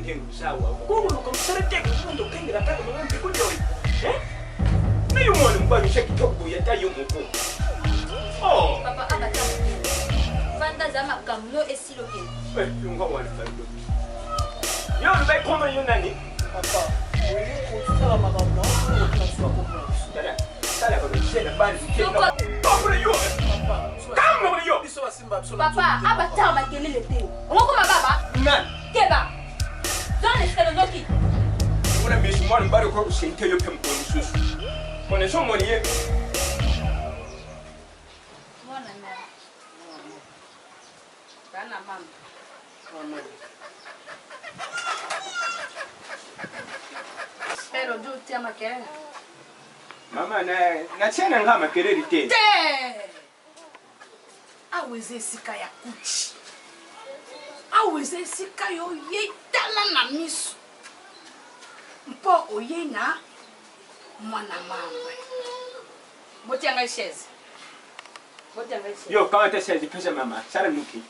kengu sawa. Kongo lukamsarete kundo kengira taka mwanamke kujo. Na yumo ni mbani shaki toku yata yumo ko. Oh. Papa abata. Fanta zama kamno esiloke. Yunga wana fando. Yo nbai koma yunani. Papa, wewe kutsala magamba, unataka comprendre. Dada, sala kwa mshena bani kenda. Topre yo. Kama yo. Biso simba biso. Papa abata makelele te. Ngoko mababa? Nan. Keba. Dans les loki. Una bisu mwana mbari kwa kusente yo pempo nususu. Kone so moni ye. Mwana na. Bana mama. Mama. Pero do tema kelele. Mama na tena ngama kelele tena. Aweze sika ya kuchi. Aweze sika yo ye tala na misu. Mpo oye na mwana mama. Botianga chaise. Botianga chaise. Yo kama ta chaise pesa mama, sara nuki.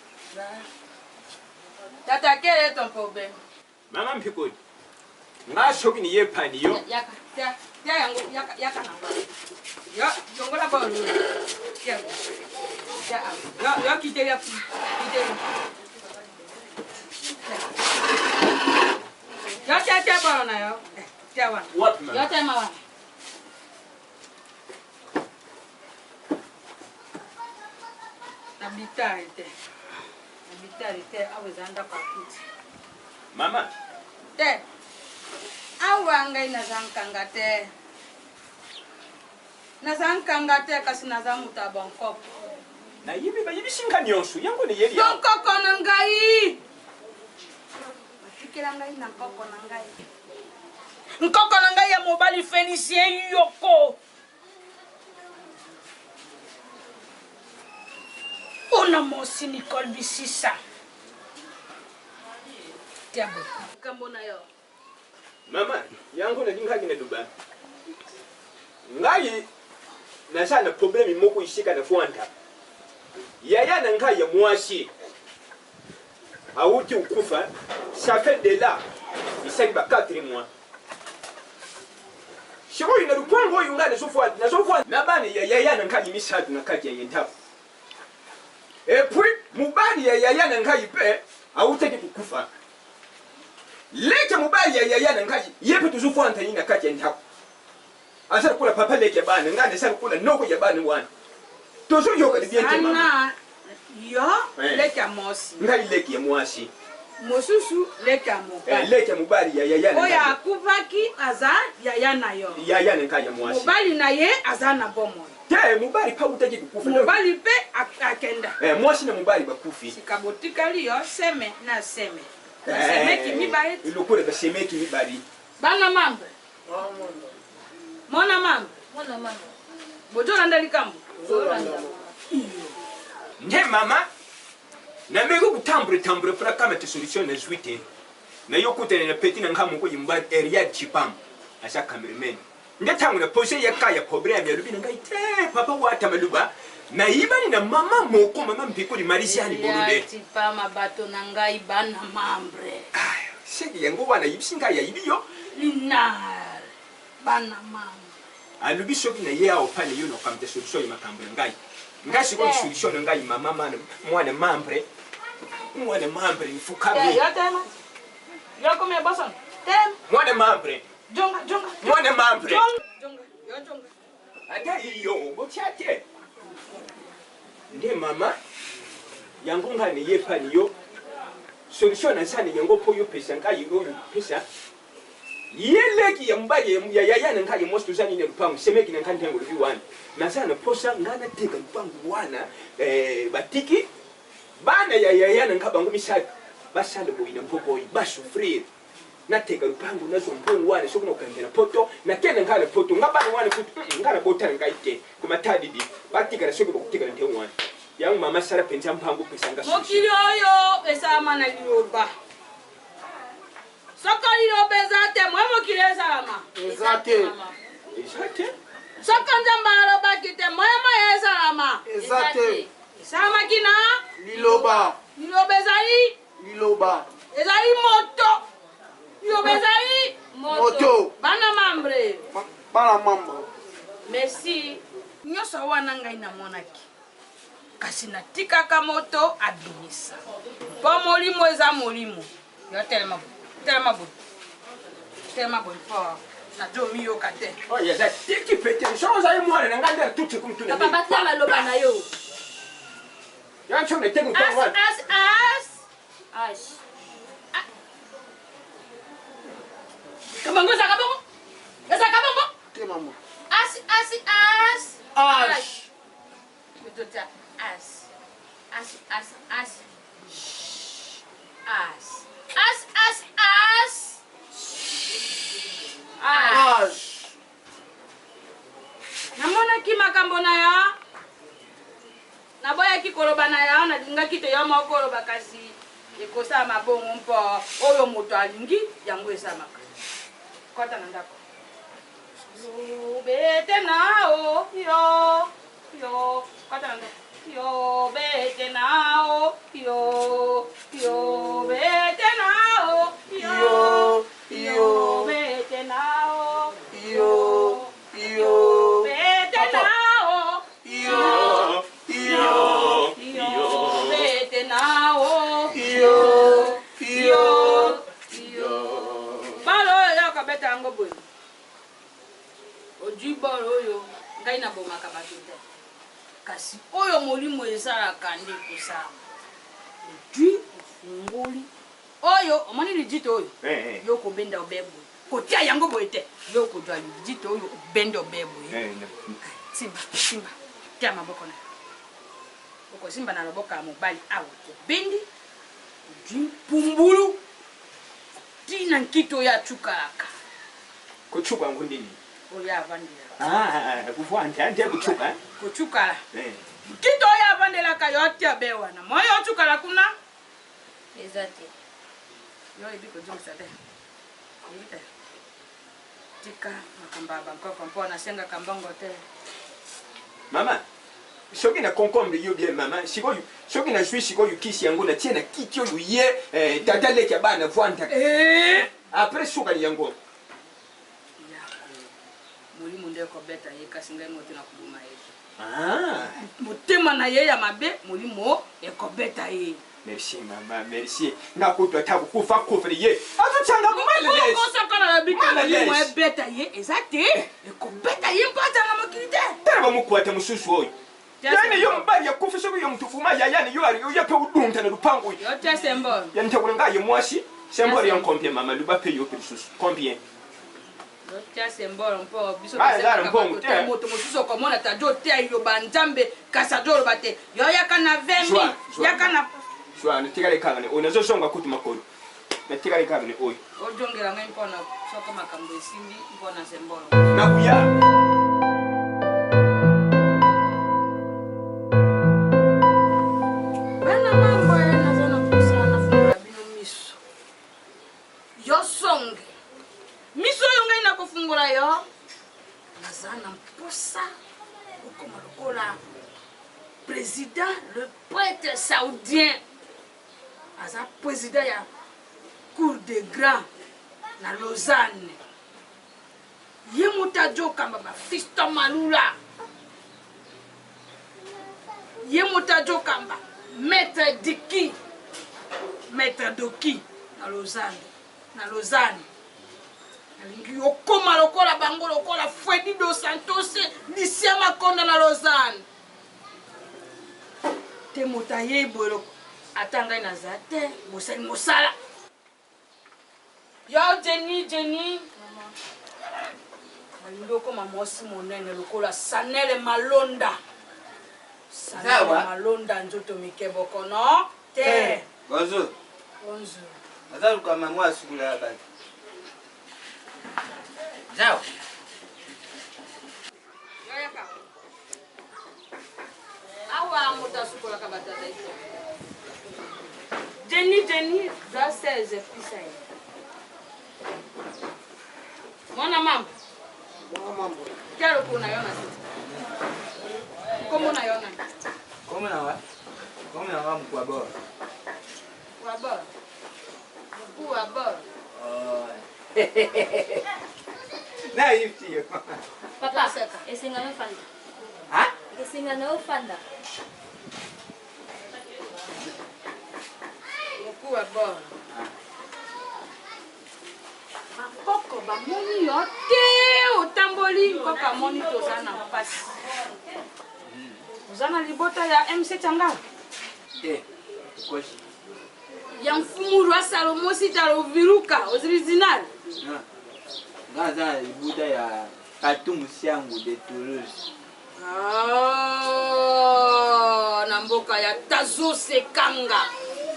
Tata quel est ton problème? Mama mpikodi. Nga shoki ni yepani yo. Yaka. Ya yango yaka na. Ya jongola ba lu. Ya. Ya kite ya. Kite. Ya cha ba na yo. Cha wa. What man? Ya cha ma wa. Habitare awezanda kwa kuti. Mama. Te. Awanga inazankanga te. Nazankanga te kasi nazamuta bankop. Na yibi shinga nyonsu yango ni yeli. Bankoko na ngai. Mafikira ngai na nkoko na ngai. Nkoko na ngai ya mobali Félicien Yoko. Ona mosi Nicole Bisisa. Tiabo. Kambona yo. Mama, yango na dinga gina duba. Ngai na sana problemi moko ishika na fuanta. Yaya na ngai ya mwashi. Auti ukufa, ça fait de là. Il s'est ba 4 mois. Shiko ina rupango yunga na sofuanta. Na bani yaya na ngai misatu na kati ya yentafu. Et puis mubali yaya na ngai pe auti kukufa. Leke mubali yaya na ngai yepe tuzufuanta ina kati ya yentafu. Asal kula papa leke bana ngane sal kula noko ya bana wana. Tozo yoka bien te mama. Ana yo leka mosi. Ngai leke ya mwasi. Mosusu leka mobali. Leke mubali ya yaya na. Oya kubaki aza yaya na yo. Yaya na ngai ya mwasi. Mobali na ye aza na bomo. Te mubali pa utaki kukufa. Mobali pe akenda. Mwasi na mubali bakufi. Sikabotikali yo seme na seme. Seme kimi bari. Ilokole ba seme kimi bari. Bana mambo. Mona mambo. Bojo ndali kambo. Nje mama. Na mego kutambure para kama te solution na zwite. Na yokute na peti na ngamu ko yimba area chipam. Asa cameraman. Nje tangu na pose ya kaya problem ya lubi ngai te papa wata maluba. Na ibani na mama moko mama mpiko di marisiani borude. Chipama bato na ngai bana mambre. Seki yango wana yibsinga ya ibiyo. Linar bana mambre. Alubi soki na ye opane yo no kamte solution ya makambo ngai. Ngai siko solution ngai mama mwana mambre. Mwana mambre ni fukabe. Yo tema. Yo come boson. Tem. Mwana mambre. Jonga. Mwana mambre. Jonga. Ata iyo bochate. Nde mama yango ngane yepani yo. Solution na sana yango po yo pesa ngai yo pesa. Yeleki ya mbaye ya yaya na ngai mosto zani ne lupangu semeki na kantengo lubi wana. Na sana posa ngana teka lupangu wana batiki bana ya yaya na nkabangu misali basale boina mpoko ba souffrir na teka lupangu na zombongo wana sokuna kangena poto na kena ngale poto ngabana wana futu ngala botana ngaite kuma tadidi batika na sokuna kutika nte wana yang mama sara penja mpangu pesa nga mokili oyo pesa mana liroba sokoli robezate mwe mokili esalama Ezate sokonza mbalo bakite mwe mwe esalama Sama kina Liloba ezali Liloba ezali moto Yo bezai Moto. Bana mambre. Bana mambo. Merci. Nyoso wana ngai na monaki. Kasi natikaka moto abimisa. Po molimo eza molimo. Yo tellement bon. Tellement bon. Tellement bon. Na domi yo kate. Oh ya za tiki pete so za mo na nganda tutu kumtu na. Papa batla maloba na yo. Ya chome tengu kwa wa. Ash. Kabango za kabongo. Eza kabongo. Te mama. Ash. Kutota ash. Namona ki makambo na ya. Naboya ki koloba na ya na dinga ki te yo makoloba kasi ekosa mabongo mpo oyo moto alingi yango esamaka. Kota na ndako. Yo bete nao yo kota na ndako. Yo bete nao yo bete nao yo bete nao Yo. bete nao bete nao balo ya kabeta yango boy oji balo yo ngai na bomaka batuta kasi oyo molimo esalaka nde kosala oji ngoli oyo omoni lijito oyo yo kobenda obebo kotia yango boye te yo kodwa lijito oyo obenda obebo simba tia maboko na okosimba na loboko ya mobali awa kobendi oji pumbulu tina nkito ya chukalaka Kuchuka ngundini. oyo avandela Kuvanda ande kuchuka. kochukala nkito oyo avandelaka yo tia bewana moyo ochukala kuna Ezate. yo ebi kozongisa te ebite tika makamba bankoko mpo nasengaka mbongo te Mama. Soki na concombre yo bien mama. Sikoyo soki na suis sikoyo kisi yango na tiena kiti yo ye tata leki bana vanda. Après suka yango. Molimo nde kobeta ye kasi ngai moto na kuluma ye. Motema na ye ya mabe molimo ekobeta ye. Merci mama, merci. Na kutwa tabu kufa kufre ye. Azo changa kumale. Ko sakana na bika molimo ebeta ye exacte ekobeta ye mpata na mokilite. Taba mukwata mususu oyo. Yani yo mbali ya kufa sobi yo mtufuma ya yani yo ari yo yape udunta na lupango. Yo te sembo. Yani takulenga ye mwasi. Sembo ya combien mama luba pe yo pesusu. Combien? Tia sembolo mpo biso pesa moto mosusu komona tajo tia yo banzambe kasadolo bate yo yakana 20,000 yakana swa nitikale kangane unazo songa kutu makolo nitikale kangane oyo ojongela ngai mpona soko makambo esimbi mpona sembolo nakuya bana mambo nazana kusana fungula bino miso yo songe miso yo ngai na kofungula yo nazana mposa okoma lokola président le prêtre saoudien aza président ya cour de grand na Lausanne ye motajo kamba ba Fiston Malula ye motajo kamba maître Diki maître Doki na Lausanne alingi okoma lokola bango lokola Freddy dos Santos Licia Makonda na Lausanne te motaye boyo atanga na zate mosali mosala yo Jenny malindoko mamosi monene lokola Sanele Malonda Malonda nzoto mikeboko no te Bonjour. Azalu kama mwa sukula hapa. Zao. Yoyaka. Awa muta sukola kabatata ito. Jenny, za 16 pisa ye. Mwana mambo. Kero kuna yona sisi. Komo na yona. Komo na wa mkwa bora. Wa bora. Mkuu wa bora. Naïf, tio. Papa, esenga no fanda. Hein? Esenga no fanda. Beaucoup à bord. Bakoko bamoni yo te otamboli koko amoni toza na mpasi. Oza na libota ya MC Changa. Quoi? Ya mfumuru wa Salomo sitalo viruka original. Gaza libota ya Katum Siangu de Toulouse. Ah, na mboka ya Tazo Sekanga.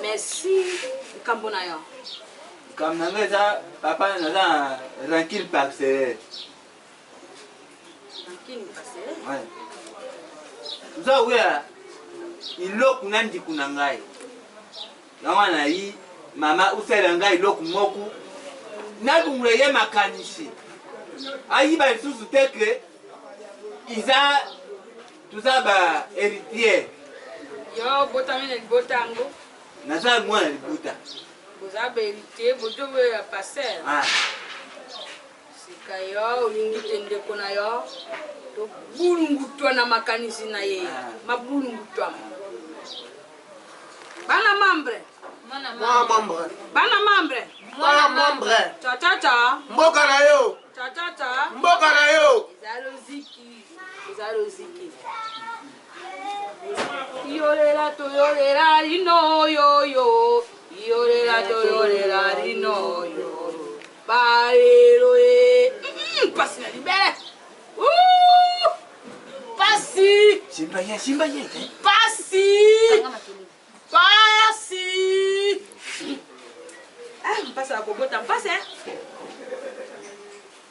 Merci. Kambo na yo. Comme ça, papa nous a tranquille parce que. Tranquille parce que. Ouais. Tout ça oui, il look nandi kunangai. Yawana yi mama usela ngai look moku. Na dumreye makanisi. Ayi ba susu teke. Iza tout ça ba héritier. Yo botamine botango. Naza mwana libuta. Boza héritier bojowe ya passer. Ah. Sika yo ulingi tende kona yo. To bulungutwa na makanisi na ye. Mabulungutwa. Bana membre. Moi membre. Bana membre. Moi membre. Cha cha cha. Mboka na yo. Cha cha cha. Mboka na yo. Zaloziki. Zaloziki. Yorela to yorela rino yo yo. Yorela to yorela rino yo. Baero e. Passe na libere. Passe. Simba ye. Passe. Passe. Ah, passe à Kobota, passe.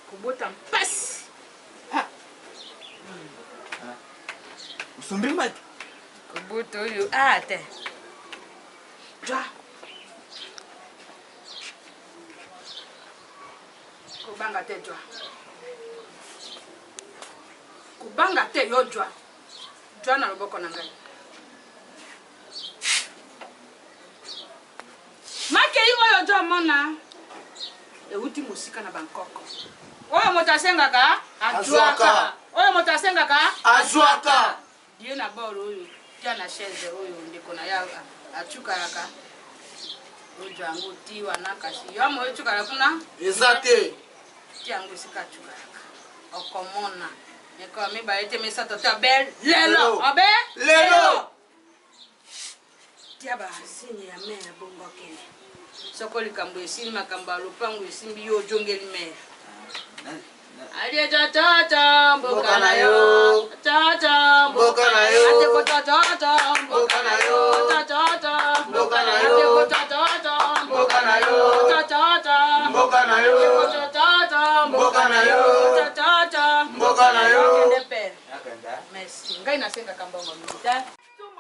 Kobota, passe. Usumbi mat. Kobota yo. Ah, attends. Joa. Kubanga te joa. Kubanga te yo joa. Joa na loboko na ngai. Makei oyo joa mona. Euti musika na Bangkok. Oyo moto asengaka ajuaka. Oyo moto asengaka Ajuaka. Die na bolo oyo. Tia na chaise oyo ndeko na ya achuka yaka. Ojo angu tiwa na kasi. Yo mo echuka la kuna. Ezate. Tia angu sika chuka yaka. Okomona. Eko mi ba ete mesa tota bel lelo. Obe? Lelo. Tia ba sinye ya mea bongo kene. Soko likambo esili makambo alupango esimbi yo jongeli mea. Alie cha mboka na yo. Cha Mboka na yo. Ate ko cha Mboka na yo. Cha Mboka na yo. Ate ko cha Mboka na yo. Cha Mboka na yo. Mboka na yo. Cha Mboka na yo. Kende pere. Akanda. Merci. Ngai nasenga kambongo milita.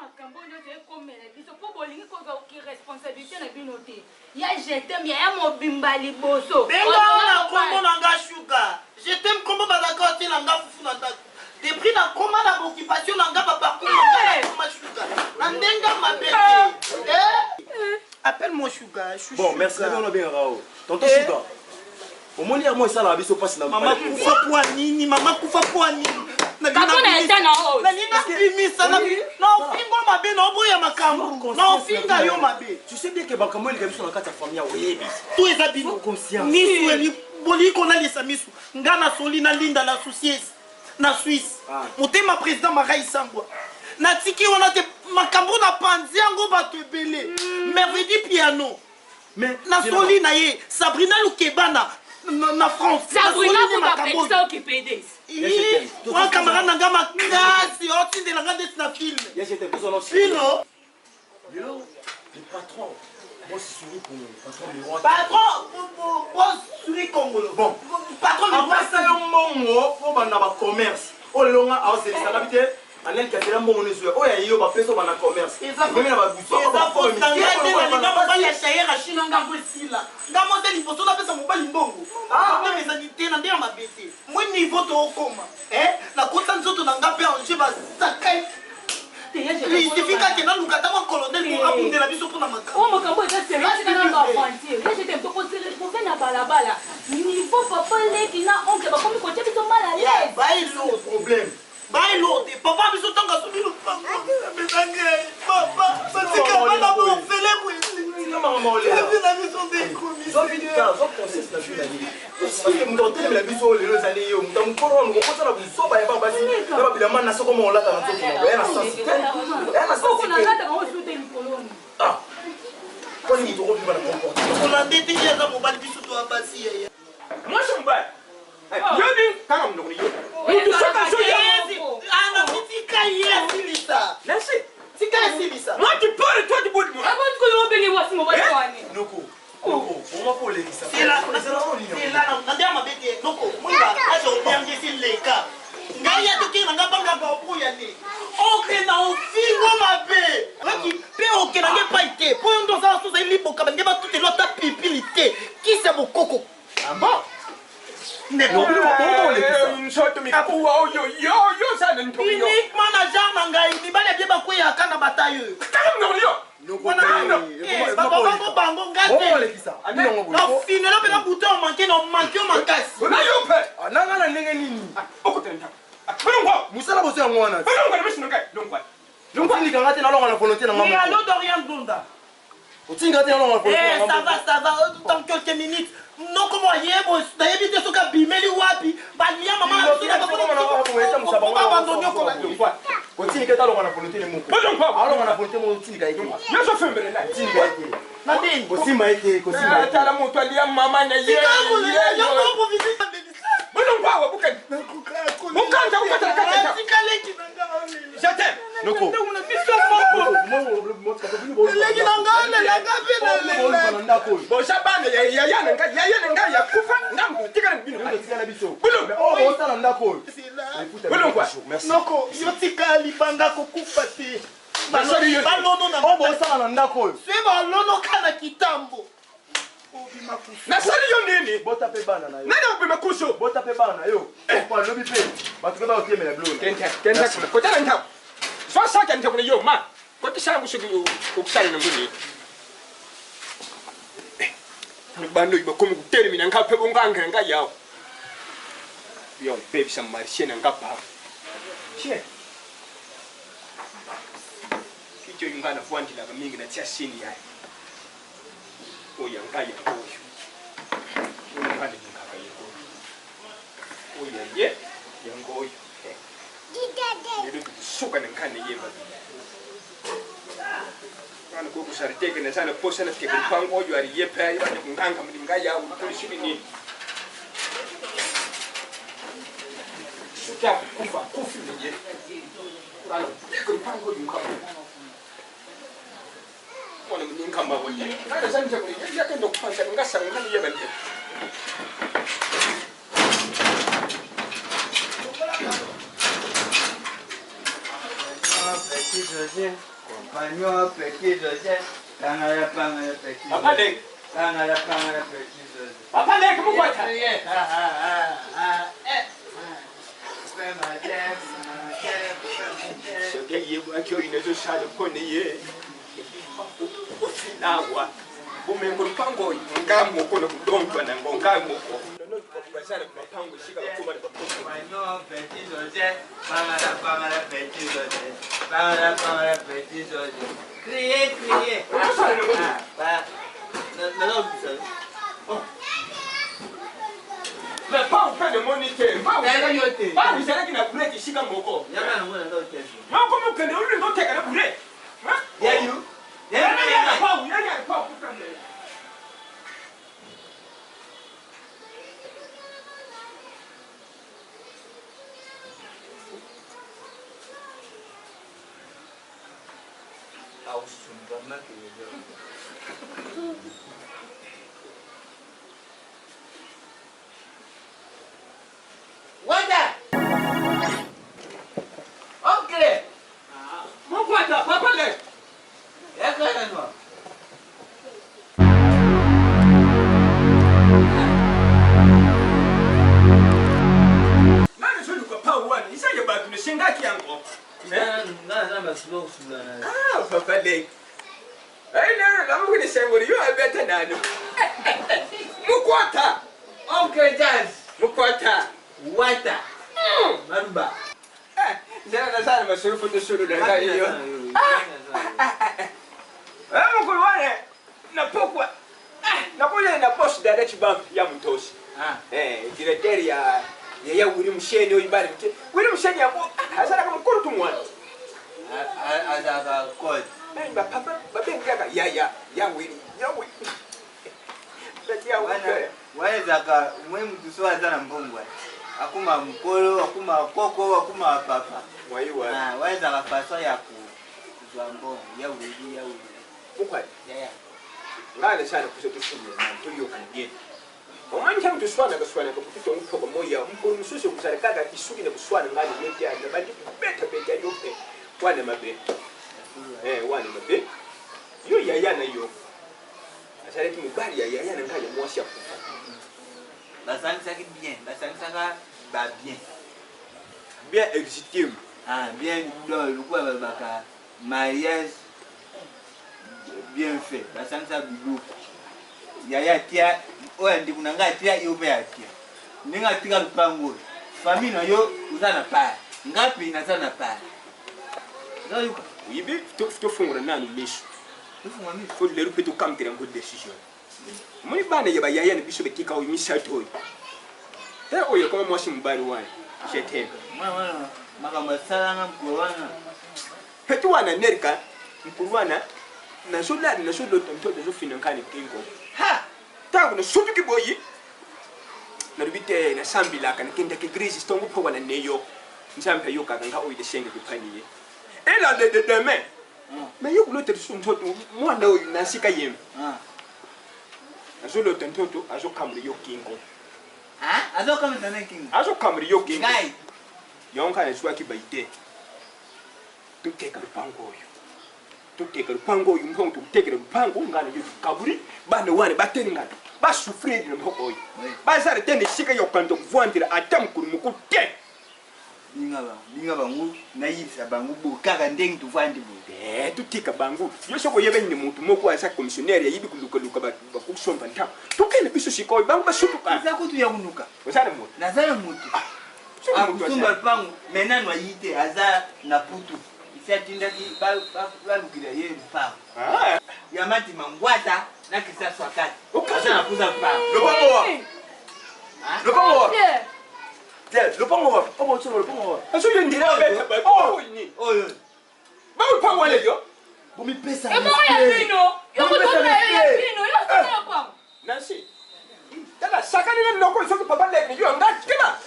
Makambo nyote ekomela biso po bolingi koza responsabilité na bino te. Ya jetem ya mobimba liboso. Benga na kombo na nga shuga. Je t'aime kombo bazaka te na nga fufu na ndako. Depuis na koma na occupation na nga ba parcours na nga shuga. Na ndenga mabete. Appelle-moi shuga. Bon, merci bien Rao. Tonton Shuga. Au moins moi ça la biso passe na Maman kufa kwa nini? Maman kufa kwa nini? Kakuna etana o. Na nina pimisa na ofingo mabe na oboya makambo. Na ofinga yo mabe. Tu sais bien que bakambo ile biso na kati ya famille oyebi. Tout eza bino conscience. Misu eli boliko na lisa misu. Ngana soli na linda la société na Suisse. Motema président Marai Sangwa. Na tiki wana te makambo na panzi yango bato ebele. Merveille piano. Mais na soli na ye Sabrina Lukebana na France. Sabrina ko ba occupé des. Wa camarade na ngama kasi otinde na ngade na film. Yes, j'étais plus en Fino. Le patron. Moi c'est celui pour le patron du roi. Patron, boss suri Congolo. Bon, patron en passant un moment pour banda ba commerce. Oh longa a c'est ça l'habitude. Anel qui a fait un bon monsieur. Oh ya yo ba peso banda commerce. Même na ba buso. Eza faut tangate na linga mobali ya shayera chino ngambo esila. Ngamo te liposo na pesa mobali mbongo. Ah, mais ça dit na ndela mabete. Moi niveau to okoma. Na kota nzoto na ngape anje ba sakai. justifie kati na luka tama colonel pour abundela biso pour na makambo. Oh makambo eza sérieux tika na aventure. Là j'étais un peu concentré na balabala. Niveau papa leki na oncle bakomi kotia biso mal à l'aise. Bailo problème. Bailo te papa biso tanga sobi lo papa. Papa, batika bana bo fele ko ici. Non maman ole. La maison des commis. Zo vite ka, zo process na vie na vie. Parce que mon hôtel la biso le zali yo, mutam koro ngo ko tsala biso ba ya ba basi. Na ba bilama na soko mo lata na soko mo. Ya na sasi. Ya na Soko na sasi. ngata ko shooter likoloni. Ah. Kwa nini to ko bi ba na comporter? On a dété ya za mobile biso to abasi ya. Moi je me bats. Yo ni kama mnoko yo. Mtu soka so yo. Ana mitika yesi lisa. Laissez. Tika yesi lisa. Moi tu parles toi tu boudes moi. Abo ko yo benge wasi mo ba kwani. Noko. Noko, on m'a pas les ça. C'est là, on a ma bête. Noko, moi là, j'ai bien dit les cas. Ngaya to kina ngaba ngaba opo ya ni. Ok na ofingo mabe. Laki pe ok na nge pas été. Pour ndo ça so ça lipo ka ngeba tout l'autre pipilité. Qui c'est mon coco? Ah bon? Ne Non, mais on les ça. Yo ça ne to yo. Unique manager na ngai ni bale bien ba ko ya kana bataille. Kama mnoko yo. Noko. Bango bango ngate. On les ça. Ami ngo. Non, finalement na bouton manqué non manqué mankasi. Na yo pe. Nanga na ndenge nini? Okutenda. Bulungwa. Musala boso ya ngwana. Bulungwa na mishino kai. Lungwa. Lungwa ni kanga te na longa na volonté na Mais ngamba. allô Dorian Gonda. Otinga te na longa na volonté Eh, na ngamba. ça va, dans quelques minutes. Non, comment yebo, d'ailleurs, il soka bimeli wapi, balia maman, Otinga te na longa na volonté le moko. Bulungwa. Alonga na volonté mo otinga ite. Yo so fembele na. Otinga ite. Nadine. Kosima ite, kosima ite. Tala moto alia mama na ye. Bulungwa wa bukani. Mukanja ukataka kata. Jate. Noko. Bo shabane ya nga ya kufa ngambu tikana bino. Bulungwa. Oh, osala ndako. Bulungwa. Noko, yo tika libanga kokufa te. Basori yo. Balono na Oh, osala na ndako. C'est balono kana kitambo. Na sali yo nini? Bota pe bana na yo. Nani ubime kuso? Bota pe bana yo. Kwa lobi pe. Batuka ba otiemela blona. Kenta kuna. Kotala nta. Swa saka nta kuna yo ma. Koti sala kusugi yo kusala nguni. Bando iba komi kutermina ngape bonganga nga yawo. Yo baby some marché na ngapa. Che. Kicho ingana fuanti la mingi na tia sini ya. Oya ngaya oyo. Ngani ngaka yego. Oya ye yangoyo. Ndio suka ngani yeba. Kana ko kusarite kana sana posa na kike mpango oyo ari yepa yiba nganga mlinga ya ukuli shini ni. Suka kufa kufi ni. Kana kike mpango yunga. Wala mlinga mba wali. Kana sana chakuli yake ndo kupanga ngasa ngani yeba ndio. Petit José, compagnon, petit José, pangala petit José. Papa Lek. Pangala petit José. Papa Lek mukwata. Soke yebu akyo inezo shale kone ye. Ufinawa. Bumengo mpango ngamo kono kudontwa na ngamo ko. Bazana mapango shika kuba na Compagnon, petit José, pangala petit José. Pangala petit José. Criez, criez. Non, mais pas au fait de moniter. Pas vous allez qui n'a plus qui shika moko. Yama ngona ndo tesi. Mako mukende uli ndo teka na bure. Yayu. Yaya pa kukande. Au sumbama kiyo. Wanda. Okay. Mukwata Papa Lek. Yakano. Nani sulu kwa pa wani. Isa ya batu ni shingaki yango. Na maslo sulana. papa le ai na mugini sengori yo abeta nano mukwata Oncle Jazz. mukwata Wata. Maruba. Jana sana masuru foto suru da kai yo mukuru wane na pokwa na kule na post direct bank ya Mtosi directeur ya wuri musheni oyibari mke wuri musheni yabo hasara kama mukuru tumwana Azaka code. ba papa babenga ya wuri Wana zaka mwe mtu so azana mbongwa. Akuma mkolo, akuma koko, akuma papa. waiwa Wana zaka faso ya kuzwa mbongo ya wuri. mukwa Ya. ngale sana kusotushimye na tuyo kanje omanje mtu swana kaswana ko kuto ngupoko moya mkuru mususu kusarikaga isuki ne kuswana ngale yote ya bandi beta yote wane mabe wane mabe yo yaya na yo asareti mubali yaya na ngale mwasi ya kufa Basangisa ki bien, basangisa ka ba bien. bien exécuté Bien le quoi baka mariage bien fait. Basangisa biluku. Yaya tia oya ndi kunanga tia yobe atia. Ninga tika lupango. Famille no yo uzana pa. Ngapi nazana pa. Ndoyuka. yibi to fungura nanu misu Tufuma mi. fo le rupeto kamtira ngo decision muni bana yaba yaya na biso betika o misato oyo kama mwasi mubali wani shetem Mwana maka masala mkuwana. hetu wana nerka mkurwana na solari na solo tonto de zofina nkani kingo ha tangu na sutu kiboyi na rubite na sambila kana kinda ke grisi stongo po wana neyo nsampe yoka kanga oyi de senge bipaniye ela de demain mais yo kulo tersu ntoto mwana oyi na sika yem na solo tonto azo kamri yo kingo Azo kama tane kingo. azo kamri yo kingo Ngai. yonka na swaki baite tuteka lupango oyo tuteka lupango oyo mpongo tutekera lupango ngana yo kaburi bana wane bateri ngana basufredi na mpongo oyo bazare tende sika yo kanto kuvwandira atam kurumuku te Ninga bangu naisa bangu bukaka ndengi tuvandi bu. tuteka bangu yo soko yebe ni mutu moko asa commissionnaire yibi kuluka bakusomba nta tukene biso siko bangu basutuka Za kutu ya kunuka. osana mutu Nazana mutu. Akusumba pangu menano yite aza na putu. Isatinda ki ba lukira ye mpa. Yamati mangwata na kisaswa kati. Aza na kuza mpa. Lupango wa obo tsolo lupango wa aso yendira beta ba oyo ni Oyo. ba lupango wale yo bumi pesa Nancy. Tala sakani na loko isoki papa lek yo ngati kema.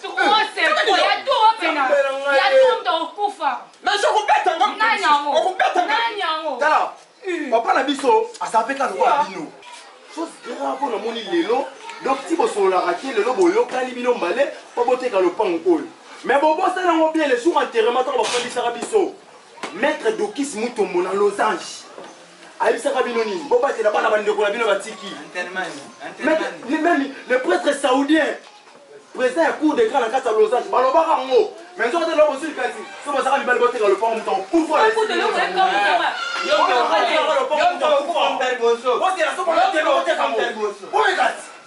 Na soko beta ngam. tala papa na biso asapeka lokola bino chose grave mpona moni lelo donc ti bosololaka te lelo boyokani bino mbale mpo boteka lopango oyo mais bobosala yango bien le jour enterrement ntango bafandisaka biso maître dokis mutombo na losange ayebisaka bino nini bobatela bana bandeko na bino batiki même le prêtre saoudien président ya cour de grand na kati ya losange balobaka yango mais nzoko te lobosili kasi so bazaka mibali boteka lopango mutu akufa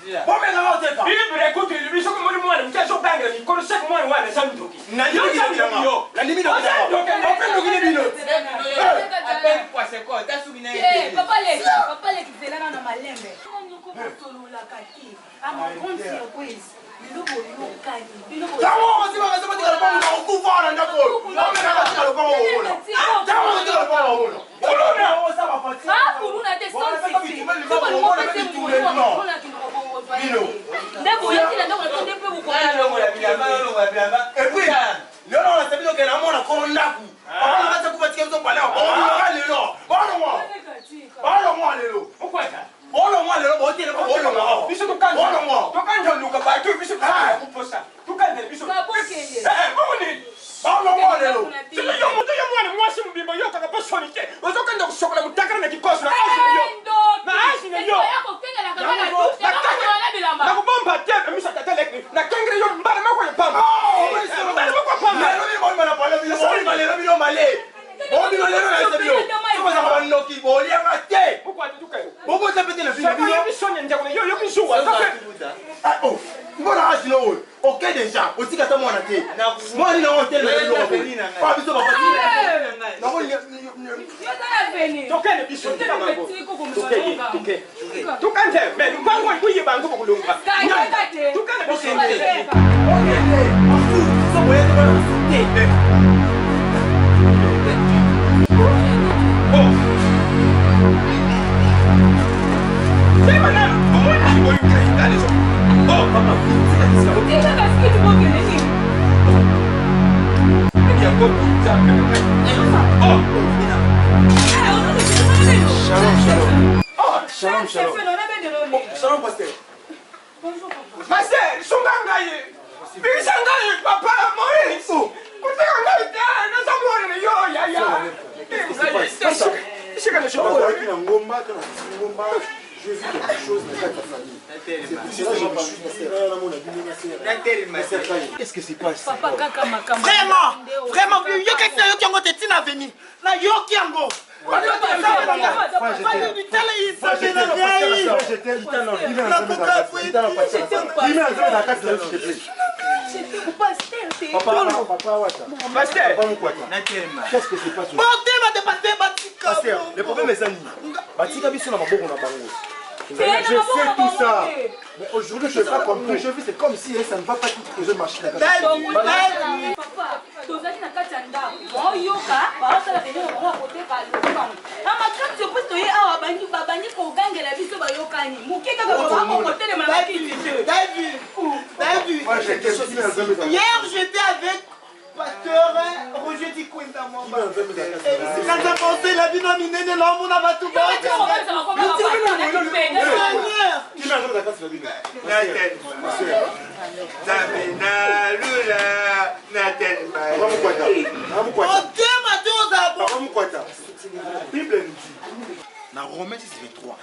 Libre écoute, lui soko moni mwana mtaso banga ni kono sek mwana wana sandoki. Na yo yo. na limite opendo kini bino Appelle quoi c'est quoi? Tasuki na Papa les zelana na malembe. tango ozibaka so botika lopango na okufa wana ndako omeka batika lopango omona tango otika lopango omona olona osaba fati epuis lelo ona sabino ke namona kono ndaku papa na kati kubatika biso paleo omaka lelo bolongwa lelo bolongwa lelo botile ko bolongwa biso tokanja luka ba to biso ka kuposa tukanja biso boni bolongwa lelo tilo yo muto yo mwana mwasi mbimba yo kaka pasoni ke ozokanja kusokola mutakana na kikosi na asi na yo na kubomba te misa tatalek na kengre yo mbara mako ya pamba mbara mako pamba lelo ni bona pala bino male bino male bino lelo na sabio Ah oh, mbona asi no OK déjà, aussi kata mwana te. Moi ni na hotel le lo. Pas biso ba pati. Na ko ni. Tokene biso te na bango. Toke. Tukante, mais nous pas moi kuyi bango ko kulunga. Tukane biso te. So boye te. Shalom, pasteur. Pasteur, songangaye. Bisangaye papa Maurice. Kutangaye na zamoni yo ya. C'est quand je je vis quelque chose dans ta famille. Qu'est-ce que c'est passé? Vraiment, il y a quelqu'un qui a été dit à venir. Là, il y a quelqu'un. Qu'est-ce que c'est passé? Le problème est ça. Je sais tout ça. Mais aujourd'hui, je ne vais pas comprendre. Je vis, c'est comme si ça ne va pas tout que je marche. Hier, j'étais avec pasteur Roger Dikwenda. Quand j'ai pensé la vie nominée de l'homme, on a pas tout Dans Romains 6:23,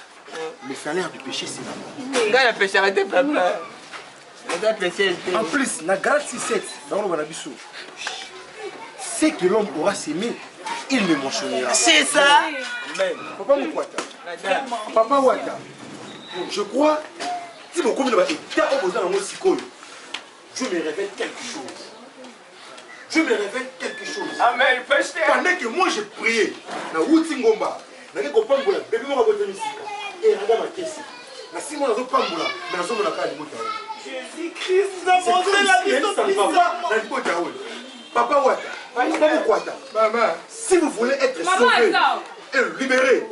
le salaire du péché c'est la mort. En plus, la grâce 6:7, dans le Banabiso, c'est que l'homme aura sémé, il ne mentionnera. C'est ça. Amen. Papa Moukwata. Papa Wata. Je crois, si mon commun va être opposé à mon psychologue, je me révèle quelque chose. Je me révèle quelque chose. Amen, pasteur. Pendant que moi j'ai prié, na Wuti Ngomba, na ke kopambola, bébé mo rabote misika. Et regarde ma caisse. Na si mo na zo pambola, mais na zo na ka libota. Jésus-Christ nous a montré la vie de Papa Wata, Papa Moukwata, maman, si vous voulez être sauvé et libéré,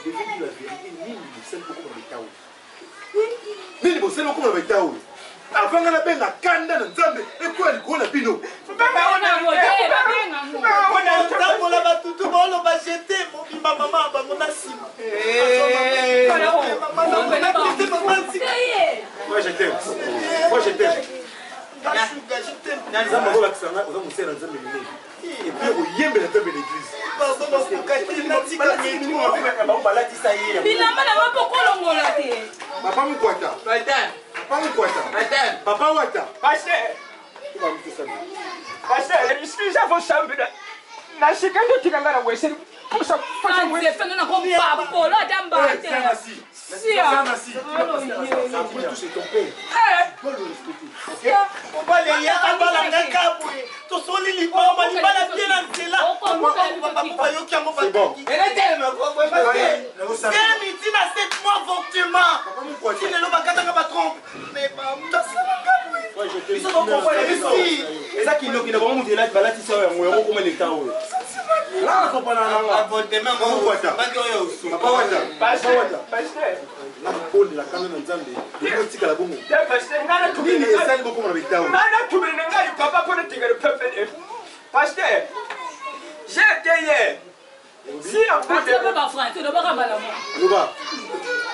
vous devez dire la vérité, ni le sel beaucoup dans le taou. Ni le sel beaucoup dans le taou. Avant qu'on appelle la kanda dans Zambé, et quoi le gros la pino. Moi je t'aime. Moi je t'aime. Et puis au yembe la table de l'église. Papa Moukwata. Papa Moukwata. Papa Wata. Pasteur, excusez vos chambres. Na shikando tikangana wese. Kusa fanya wese. Na ko papo la damba. Si. Ça peut toucher ton père. Tu dois le respecter. On va les y avoir la nakabwe. To soli libamba libala bien antela. C'est bon. Et ça qui n'a pas monté là, là, tu sais, on est comme les temps. Là, on va pas si on peut pas frère, tu ne vas pas mal.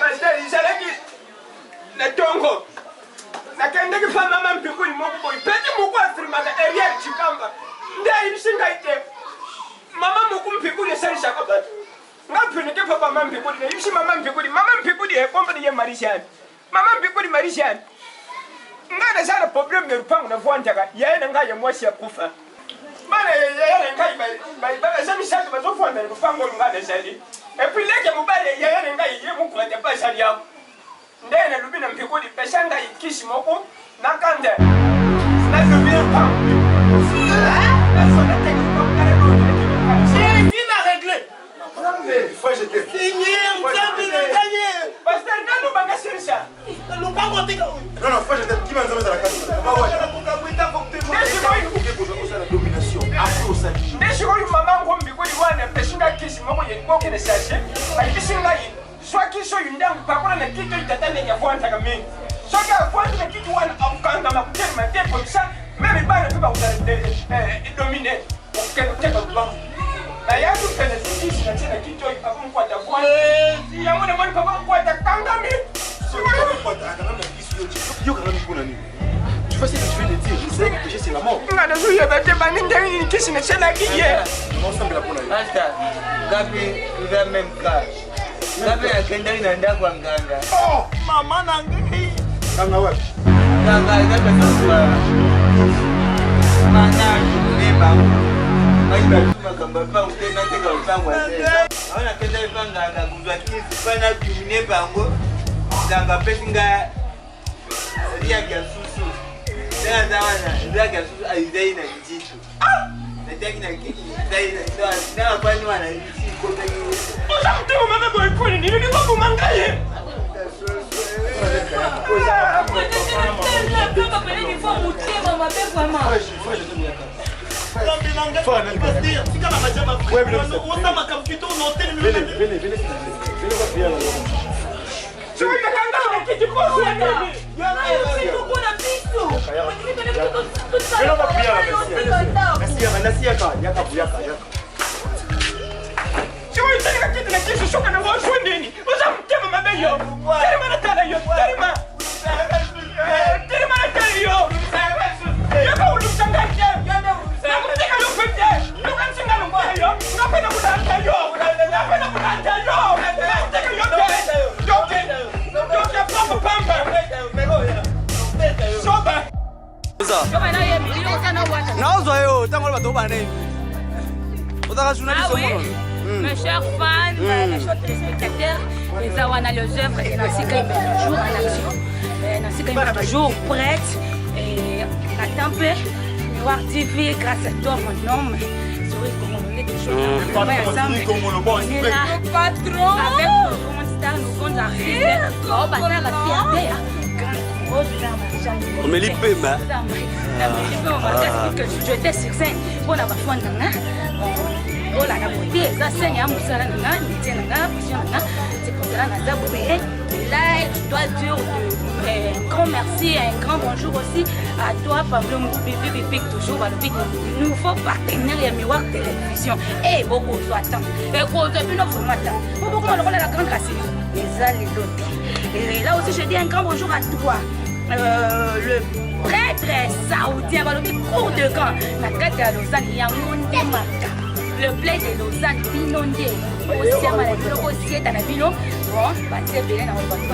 Pasteur, il s'allait dire le tongo. Na kende ki fama mama mpikuni moko boy. Peti moko afirma ka erier chikamba. Nda ibishinga ite. Mama moko mpikuni sari shaka bat. Ngapini ke papa mama mpikuni ne ibshi mama mpikuni e komba ye marishan. Mama mpikuni marishan. Ngana sana problem ne rupangu na vuantaka. Yeye nga ye mwasi ya kufa. Mana yeye ngai bai sami shaka bazofu na rupangu ngana sali. Et puis les que vous parlez, il y a un gars qui est beaucoup de pas à ndene lubina mpikuli peshanga ikishi moko nakande na lubina pa c'est qui m'a réglé Faut jeter. pasteur nanu bangasirisha non, faut jeter. Qui m'a donné la carte? ndeshikoyu mama ngo mbikuli wana peshinga kishi moko yengoke ne sashe ayibishinga yi swaki so yundangu pakula na kitu itatane ya kwanta kamini swaki ya kwanta na kitu wana amkanga makuteni matepo bisa mimi bana tuba utare domine ukeno teka ubangu na yangu pene kishi na tena kitu ipakumu kwa kwanta yangu na mwani pakumu kwa kangami Yo quand même pour nani. Tu fais ce que tu viens de dire, je sais que le péché c'est la mort. ngana zuye bete baninga kishi na tena kiye Ensemble la pour nani. Basta, Gabi, tu vas même cas. Gabi akendali na ndako nganga. Oh, maman nangai. Kanga wapi? Nganga Gabi sasa. Mana kumeba. Aiba tuma kamba pa utena teka upango ase. Aona kenda ipanga nganga kuzwa kisi pana kumine bango. Nganga pesinga ria ya susu. Tena zawana, ria ya susu aizai na njitu. Nataki na kiki, zaina na kwani wana nchi kwa hiyo. usamtemo mama boy kuni nini kwa kumangaye Mes chers fans, mes chers téléspectateurs, les Awana, les œuvres, et Nancy Kaïm est toujours en action. Nancy Kaïm est toujours prête. Et attends peu, Miroir TV, grâce à toi, mon homme, Souris Congolais, toujours on travaille ensemble. On est là, patron, avec nos grandes stars, nos grands artistes. On va faire la fierté. On me lipe, ma. Je étais sur scène pour la fois. Oh la beauté, ça c'est un moussala nana, c'est pour cela que là, je dois dire un grand merci et un grand bonjour aussi à toi, Pablo Moubibi, toujours le nouveau partenaire et Miroir Télévision. Et beaucoup de temps. Et pour depuis notre matin, beaucoup de la grande grâce. Et là aussi, je dis un grand bonjour à toi. Le prêtre saoudien, le cours de camp, la tête de Lausanne, Yamoundé Maka. Le blé de Lausanne, inondé. Aussi, à Malabilo, aussi, à Nabilo. Bon, c'est bien, on va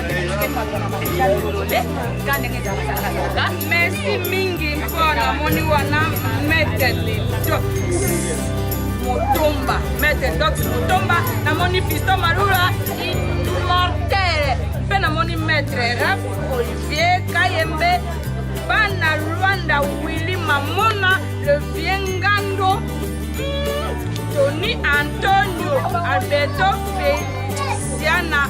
merci Mingi pour la moniwana, Maître Mutomba, Maître Dox Mutomba, la moni Fiston Marula, immortel. Fait la moni Maître Rap, Olivier Kayembe, Bana Rwanda, Willy Mamona, le Viengando. Tony Antonio Alberto Feliciana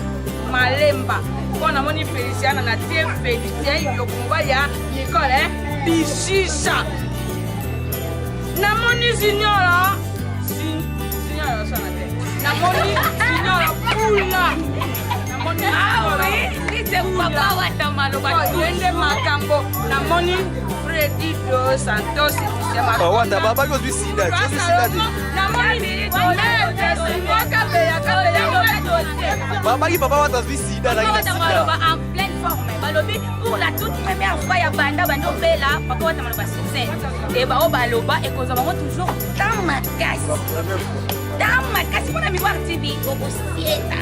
Malemba. Bon, on a Feliciana, on a dit Feliciana, Yokumbaya, Nicole, Bichicha. Namoni Signora, Signora, Namoni Signora Pula. Namoni oui, c'est papa Watamalo, Yende Makambo, Namoni Freddy Dos Santos, Wanda, baba go suicide. Baba qui papa va suicide en pleine forme. Balobi pour la toute première fois ya banda bando bela papa wa tamalo basise. Et ba obaloba et koza bango toujours dans ma casse. Dans ma casse pour la Miroir TV au sieta.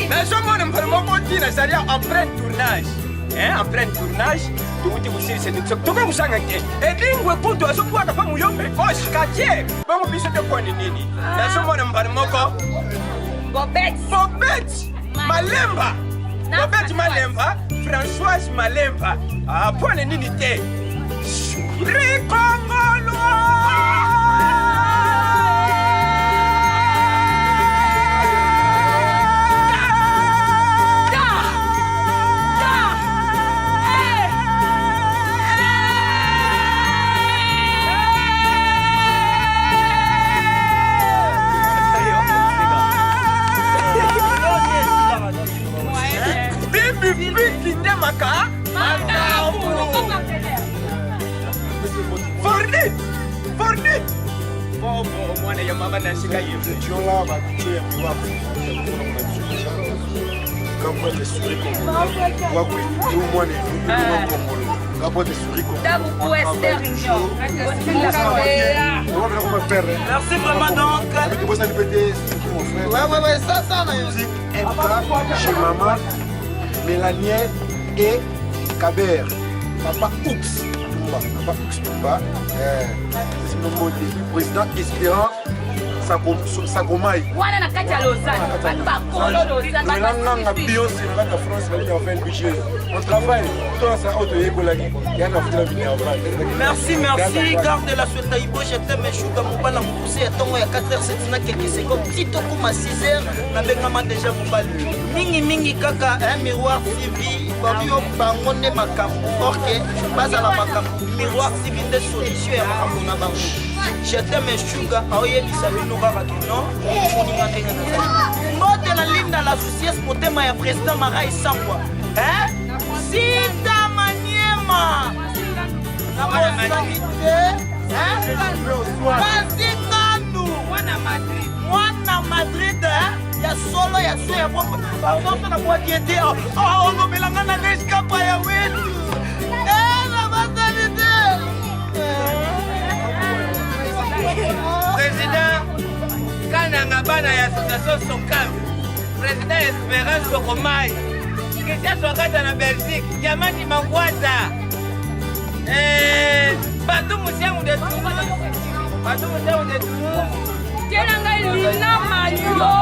Mais je m'en ai vraiment dit la salia en plein tournage. Hein, en plein tournage. Tuuti kusiri c'est toka kusanga ke. Edingwe kuto asokuwa kafa muyombe koshi kaje. Bango biso te koni nini. Na somo na mbali moko. Bobet. Malemba. Robert Malemba, Françoise Malemba. Ah, pour l'unité. Merci vraiment donc. Ouais, ça. Chez maman, Mélanie et Kaber. Papa Oux Tumba. C'est mon mot de président Espérant Sagomai. Wana na kati ya Lausanne. Bakolo Lausanne. On travaille. Merci, garde de la suite Taïbo, j'étais mes chouga Moubala Moussé, à ton 4h7 quelques secondes, petit au comme à 6h, n'a pas déjà Moubali. Mingi kaka, un miroir civi, Babio Bangone Makambo, ok, pas à la Makambo, miroir civi de solution et Makambo Nabango. J'étais mes chouga, aoye Bisabino Barakino, on y a gagné. Moi, de la ligne dans la société, pour te ma président Maraï Sangwa. Hein? Sida Maniema! La responsabilité, hein? Vas-y, Mwana Madrid, hein? Ya solo, ya propre. Par contre, la moitié, oh, no me la gana escapa ya wetu. La responsabilité! Président, Kananga Bana ya Association Sokam, Président Espérance Sokomai. Christian Sokata na Belgique, Yamani Mangwaza, Batou Moussiang de Toulouse, Tienanga Lina Maliongo,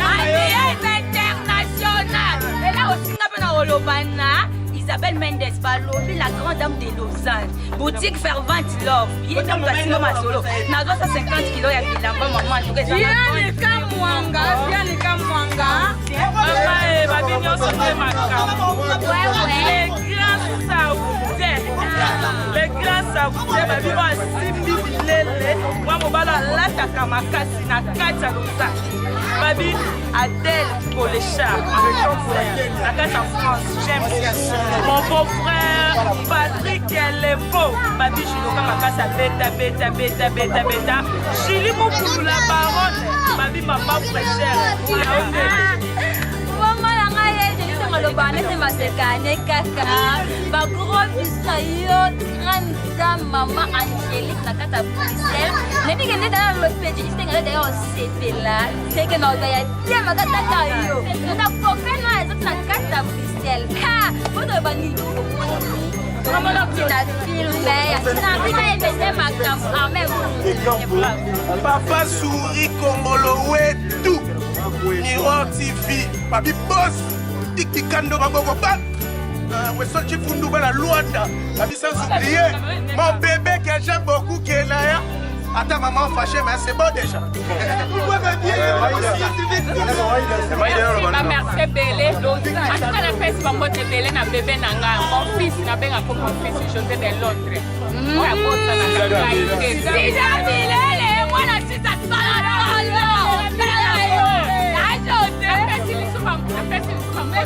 Alliance internationale. Et là aussi, on a Olobana, Isabelle Mendes Balobi, la grande dame de Lausanne. Boutique fervente love. Il est dans le bâtiment Masolo. Nazo 50 kilos ya kilamba maman. Bien les Kamwanga. Papa et Babi nyonso te makambo. Les grands saoudais, Babi wa simbi bilele. Wa mobala lataka makasi na kati ya Lausanne. Babi Adèle Poléchard, la carte en France, j'aime mon beau-frère Patrick Elevo, Babi Juloka Makasa beta, Chili Moukulu la baronne, Babi maman fraîcheur. Malobane c'est ma sekane kaka ba gros bisayo grande dame maman Angélique na kata Bruxelles nebi kende dans le petit c'était d'ailleurs c'était là c'est que non ya dia makata kayo na kopena ezo na kata Bruxelles ha bodo bani comment la film ya na bika embete makambo amen Papa souris Kongolo wetu Miroir TV Papi boss Tikando Baboba, Wesochi Funduba la Luanda, la sans oublier mon bébé que j'aime beaucoup qui est là. Attends, maman fâchée, mais c'est bon déjà. Ma mère c'est Bélé, donc à la fête, mon bébé na bébé nanga, mon fils n'a pas encore mon fils José de Londres. Moi,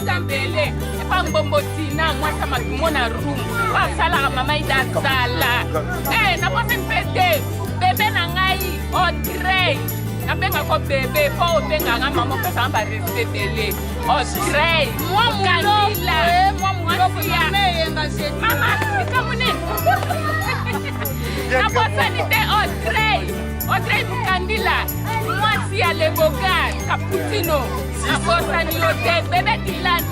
Zambele, pas Bombotina, moi ça m'a tout mon room. Pas ça la maman il a sala. Eh, n'a pas fait péter. Bébé nangai, Audrey. N'a pas encore bébé, pas au benga maman que ça va rester belé. Audrey, moi Camila, moi maman, c'est comme né. N'a pas sanité Audrey. Audrey Mukandila. Moi si à l'Eboga, Cappuccino. Nabosani yote, bébé Dylan,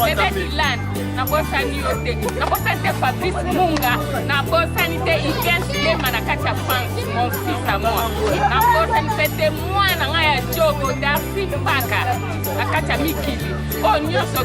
bébé Dylan, nabosani yote, nabosani Fabrice Munga, nabosani te Ivien Silema na kati ya France, mon fils à moi, nabosani pete moi na ngaya Jogo Darcy Mbaka, na na kati ya mikili oyo nyonso